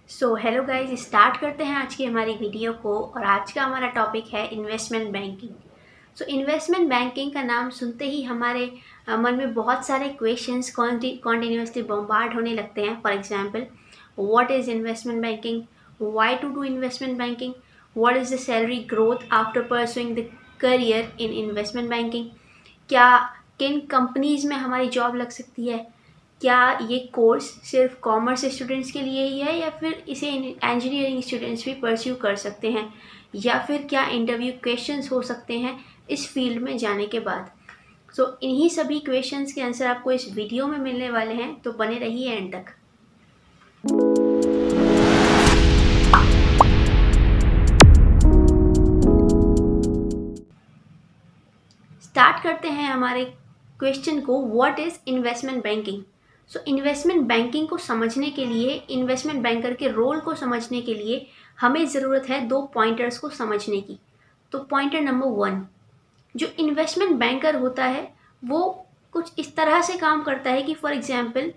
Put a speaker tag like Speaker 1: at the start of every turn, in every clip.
Speaker 1: So hello guys, start करते हैं आज की हमारी वीडियो को। और आज का हमारा टॉपिक है investment banking. So investment banking का नाम सुनते ही हमारे मन में बहुत सारे क्वेश्चंस कॉन्टिन्यूसली बम्बार्ड होने लगते हैं। For example, what is investment banking, why to do investment banking, what is the salary growth after pursuing the career in investment banking, क्या किन कंपनीज़ में हमारी जॉब लग सकती है, क्या ये कोर्स सिर्फ कॉमर्स स्टूडेंट्स के लिए ही है या फिर इसे इंजीनियरिंग स्टूडेंट्स भी परस्यू कर सकते हैं, या फिर क्या इंटरव्यू क्वेश्चंस हो सकते हैं इस फील्ड में जाने के बाद। सो इन्हीं सभी क्वेश्चंस के आंसर आपको इस वीडियो में मिलने वाले हैं, तो बने रहिए एंड तक। स्टार्ट करते हैं हमारे क्वेश्चन को, what is investment banking. So investment banking को समझने के लिए, इन्वेस्टमेंट बैंकर के रोल को समझने के लिए हमें ज़रूरत है दो पॉइंटर्स को समझने की। तो पॉइंटर नंबर 1, जो इन्वेस्टमेंट बैंकर होता है वो कुछ इस तरह से काम करता है कि फॉर एग्जांपल,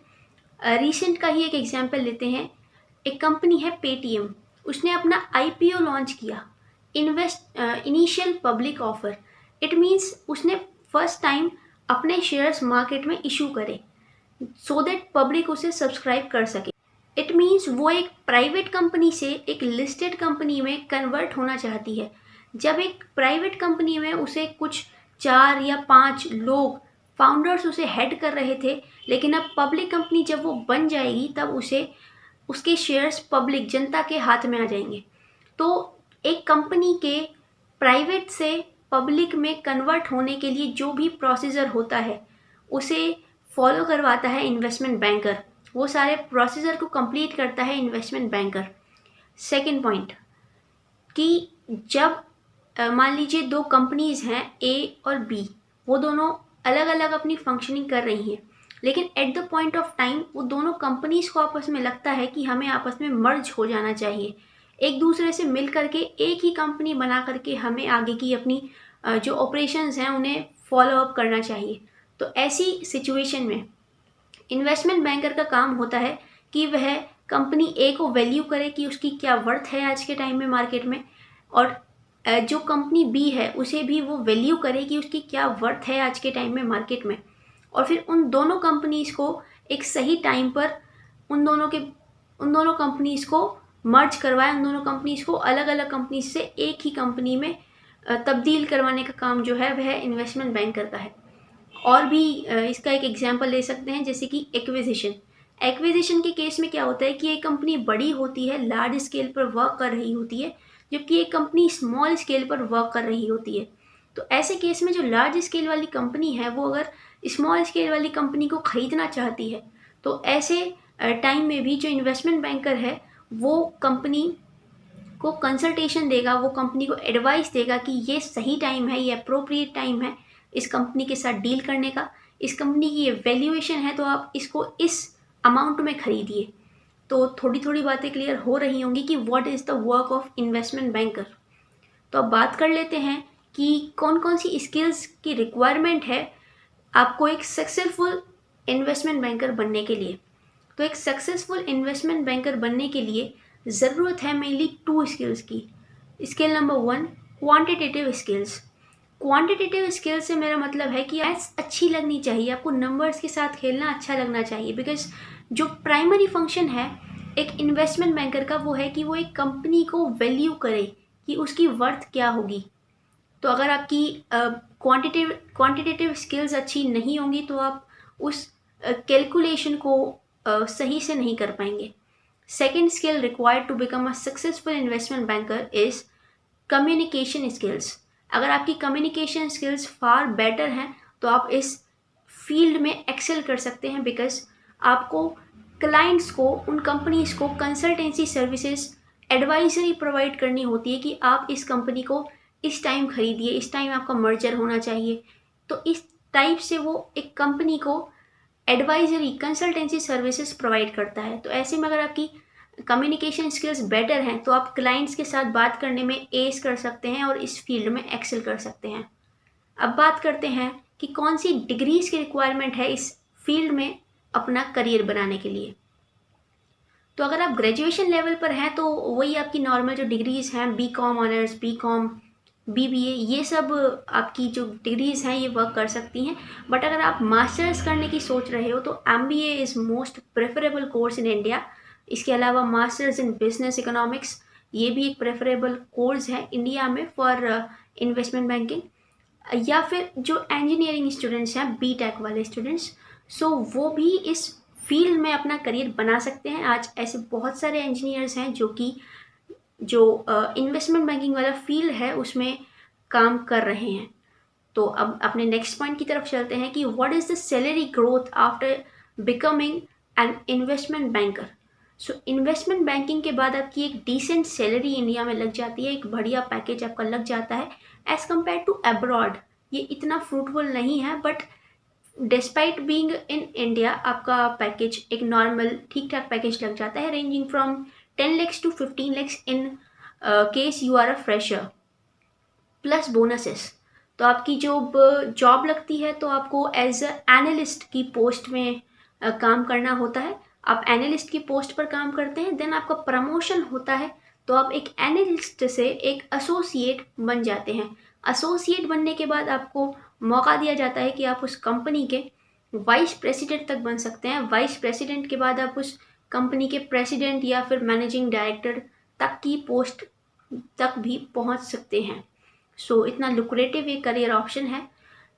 Speaker 1: रिसेंट का ही एक एग्जांपल लेते हैं। एक कंपनी है पेटीएम, उसने अपना आईपीओ लॉन्च किया, initial public offer. It means उसने फर्स्ट टाइम अपने शेयर्स मार्केट में इशू करे सो दैट पब्लिक उसे सब्सक्राइब कर सके। इट मीन्स वो एक प्राइवेट कंपनी से एक लिस्टेड कंपनी में कन्वर्ट होना चाहती है। जब एक प्राइवेट कंपनी में उसे कुछ 4 या 5 लोग फाउंडर्स उसे हेड कर रहे थे, लेकिन अब पब्लिक कंपनी जब वो बन जाएगी तब उसे उसके शेयर्स पब्लिक जनता के हाथ में आ जाएंगे। तो एक कंपनी के प्राइवेट से पब्लिक में कन्वर्ट होने के लिए जो भी प्रोसीजर होता है उसे फॉलो करवाता है इन्वेस्टमेंट बैंकर। वो सारे प्रोसीजर को कंप्लीट करता है इन्वेस्टमेंट बैंकर। सेकंड पॉइंट, कि जब मान लीजिए दो कंपनीज हैं ए और बी, वो दोनों अलग अलग अपनी फंक्शनिंग कर रही हैं, लेकिन at the point of time वो दोनों कंपनीज को आपस में लगता है कि हमें आपस में मर्ज हो जाना चाहिए, एक दूसरे से मिल करके एक ही कंपनी बना करके हमें आगे की अपनी जो ऑपरेशंस हैं उन्हें फॉलो अप करना चाहिए। तो ऐसी सिचुएशन में इन्वेस्टमेंट बैंकर का काम होता है कि वह कंपनी ए को वैल्यू करे कि उसकी क्या वर्थ है आज के टाइम में मार्केट में, और जो कंपनी बी है उसे भी वो वैल्यू करे कि उसकी क्या वर्थ है आज के टाइम में मार्केट में। और फिर उन दोनों कंपनीज को एक सही टाइम पर उन दोनों कंपनीज को मर्ज करवाए, उन दोनों कंपनीज को अलग अलग कंपनीज से एक ही कंपनी में तब्दील करवाने का काम जो है वह इन्वेस्टमेंट बैंकर का है। और भी इसका एक एग्जांपल ले सकते हैं, जैसे कि एक्विजिशन। एक्विजिशन के केस में क्या होता है कि एक कंपनी बड़ी होती है, लार्ज स्केल पर वर्क कर रही होती है, जबकि एक कंपनी स्मॉल स्केल पर वर्क कर रही होती है। तो ऐसे केस में जो लार्ज स्केल वाली कंपनी है वो अगर स्मॉल स्केल वाली कंपनी को खरीदना चाहती है, तो ऐसे टाइम में भी जो इन्वेस्टमेंट बैंकर है वो कंपनी को कंसल्टेशन देगा, वो कंपनी को एडवाइस देगा कि ये सही टाइम है, ये अप्रोप्रिएट टाइम है इस कंपनी के साथ डील करने का, इस कंपनी की ये वैल्यूएशन है तो आप इसको इस अमाउंट में खरीदिए। तो थोड़ी थोड़ी बातें क्लियर हो रही होंगी कि what is the work of investment banker. तो अब बात कर लेते हैं कि कौन कौन सी स्किल्स की रिक्वायरमेंट है आपको एक सक्सेसफुल इन्वेस्टमेंट बैंकर बनने के लिए। तो एक सक्सेसफुल इन्वेस्टमेंट बैंकर बनने के लिए ज़रूरत है मेनली 2 स्किल्स की। Skill number 1, quantitative skills. Quantitative skills से मेरा मतलब है कि मैथ्स अच्छी लगनी चाहिए, आपको नंबर्स के साथ खेलना अच्छा लगना चाहिए। बिकॉज जो प्राइमरी फंक्शन है एक इन्वेस्टमेंट बैंकर का वो है कि वो एक कंपनी को वैल्यू करे कि उसकी वर्थ क्या होगी। तो अगर आपकी क्वांटिटेटिव स्किल्स अच्छी नहीं होंगी तो आप उस कैलकुलेशन को सही से नहीं कर पाएंगे। Second skill required to become a successful investment banker is communication skills. अगर आपकी कम्युनिकेशन स्किल्स फार बेटर हैं तो आप इस फील्ड में एक्सेल कर सकते हैं। बिकॉज आपको क्लाइंट्स को, उन कंपनीज को कंसल्टेंसी सर्विसेज, एडवाइजरी प्रोवाइड करनी होती है कि आप इस कंपनी को इस टाइम खरीदिए, इस टाइम आपका मर्जर होना चाहिए। तो इस टाइप से वो एक कंपनी को एडवाइजरी, कंसल्टेंसी सर्विसेज प्रोवाइड करता है। तो ऐसे में अगर आपकी कम्युनिकेशन स्किल्स बेटर हैं तो आप क्लाइंट्स के साथ बात करने में एस कर सकते हैं और इस फील्ड में एक्सेल कर सकते हैं। अब बात करते हैं कि कौन सी डिग्रीज की रिक्वायरमेंट है इस फील्ड में अपना करियर बनाने के लिए। तो अगर आप ग्रेजुएशन लेवल पर हैं तो वही आपकी नॉर्मल जो डिग्रीज़ हैं, बीकॉम ऑनर्स, बीकॉम, बीबीए, ये सब आपकी जो डिग्रीज़ हैं ये वर्क कर सकती हैं। बट अगर आप मास्टर्स करने की सोच रहे हो तो MBA is most preferable course in India. इसके अलावा मास्टर्स इन बिजनेस इकोनॉमिक्स, ये भी एक प्रेफरेबल कोर्स है इंडिया में फॉर इन्वेस्टमेंट बैंकिंग। या फिर जो इंजीनियरिंग स्टूडेंट्स हैं, बीटेक वाले स्टूडेंट्स, सो वो भी इस फील्ड में अपना करियर बना सकते हैं। आज ऐसे बहुत सारे इंजीनियर्स हैं जो कि जो इन्वेस्टमेंट बैंकिंग वाला फील्ड है उसमें काम कर रहे हैं। तो अब अपने नेक्स्ट पॉइंट की तरफ चलते हैं कि what is the salary growth after becoming an investment banker. So investment banking के बाद आपकी एक डिसेंट सैलरी इंडिया में लग जाती है, एक बढ़िया पैकेज आपका लग जाता है एज़ कम्पेयर टू अब्रॉड। ये इतना फ्रूटफुल नहीं है, but despite being in India आपका पैकेज एक नॉर्मल ठीक ठाक पैकेज लग जाता है, ranging from 10 lakhs to 15 lakhs in case you are a fresher, plus bonuses. तो आपकी जॉब लगती है तो आपको एज अ एनालिस्ट की पोस्ट में काम करना होता है। आप एनालिस्ट की पोस्ट पर काम करते हैं, देन आपका प्रमोशन होता है तो आप एक एनालिस्ट से एक एसोसिएट बन जाते हैं। एसोसिएट बनने के बाद आपको मौका दिया जाता है कि आप उस कंपनी के वाइस प्रेसिडेंट तक बन सकते हैं। वाइस प्रेसिडेंट के बाद आप उस कंपनी के प्रेसिडेंट या फिर मैनेजिंग डायरेक्टर तक की पोस्ट तक भी पहुंच सकते हैं। सो इतना लुक्रेटिव एक करियर ऑप्शन है।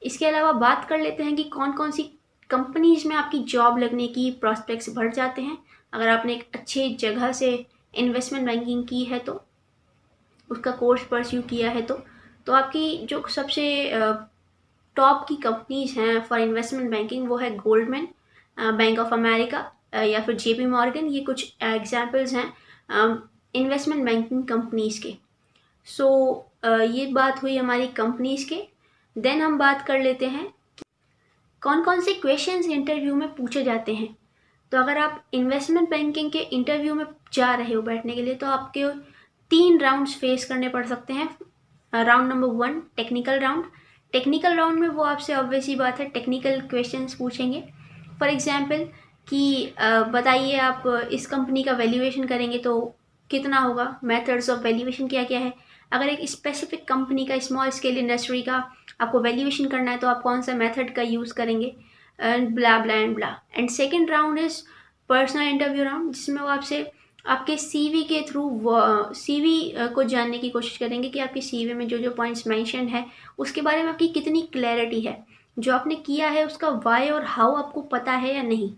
Speaker 1: इसके अलावा बात कर लेते हैं कि कौन कौन सी कंपनीज में आपकी जॉब लगने की प्रॉस्पेक्ट्स बढ़ जाते हैं अगर आपने एक अच्छे जगह से इन्वेस्टमेंट बैंकिंग की है तो, उसका कोर्स परस्यू किया है तो आपकी जो सबसे टॉप की कंपनीज हैं फॉर इन्वेस्टमेंट बैंकिंग वो है गोल्डमैन, बैंक ऑफ अमेरिका या फिर जेपी मॉर्गन। ये कुछ एग्जांपल्स हैं इन्वेस्टमेंट बैंकिंग कंपनीज के। सो ये बात हुई हमारी कंपनीज के। देन हम बात कर लेते हैं कि कौन कौन से क्वेश्चंस इंटरव्यू में पूछे जाते हैं। तो अगर आप इन्वेस्टमेंट बैंकिंग के इंटरव्यू में जा रहे हो बैठने के लिए तो आपके 3 राउंड्स फेस करने पड़ सकते हैं। Round number 1 technical round. Technical round में वो आपसे ऑब्वियस ही बात है टेक्निकल क्वेश्चंस पूछेंगे। फॉर एग्जांपल कि बताइए आप इस कंपनी का वैल्यूएशन करेंगे तो कितना होगा, मेथड्स ऑफ वैल्यूएशन क्या क्या है। अगर एक स्पेसिफिक कंपनी का, स्मॉल स्केल इंडस्ट्री का आपको वैल्यूएशन करना है तो आप कौन सा मेथड का यूज़ करेंगे, and blah blah and blah. And second round is personal interview round, जिसमें वो आपसे आपके सीवी के थ्रू सीवी को जानने की कोशिश करेंगे कि आपके सीवी में जो जो पॉइंट्स मेंशन है उसके बारे में आपकी कितनी क्लैरिटी है, जो आपने किया है उसका वाई और हाउ आपको पता है या नहीं।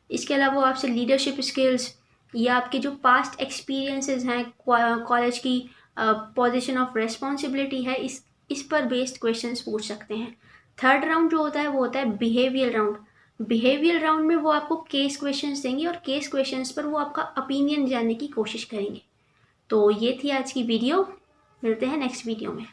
Speaker 1: इसके अलावा वो आपसे लीडरशिप स्किल्स या आपके जो पास्ट एक्सपीरियंसेस हैं, कॉलेज की पोजीशन ऑफ रेस्पॉन्सिबिलिटी है, इस पर बेस्ड क्वेश्चंस पूछ सकते हैं। थर्ड राउंड जो होता है वो होता है बिहेवियर राउंड। बिहेवियर राउंड में वो आपको केस क्वेश्चंस देंगे और केस क्वेश्चंस पर वो आपका ओपिनियन जानने की कोशिश करेंगे। तो ये थी आज की वीडियो, मिलते हैं नेक्स्ट वीडियो में।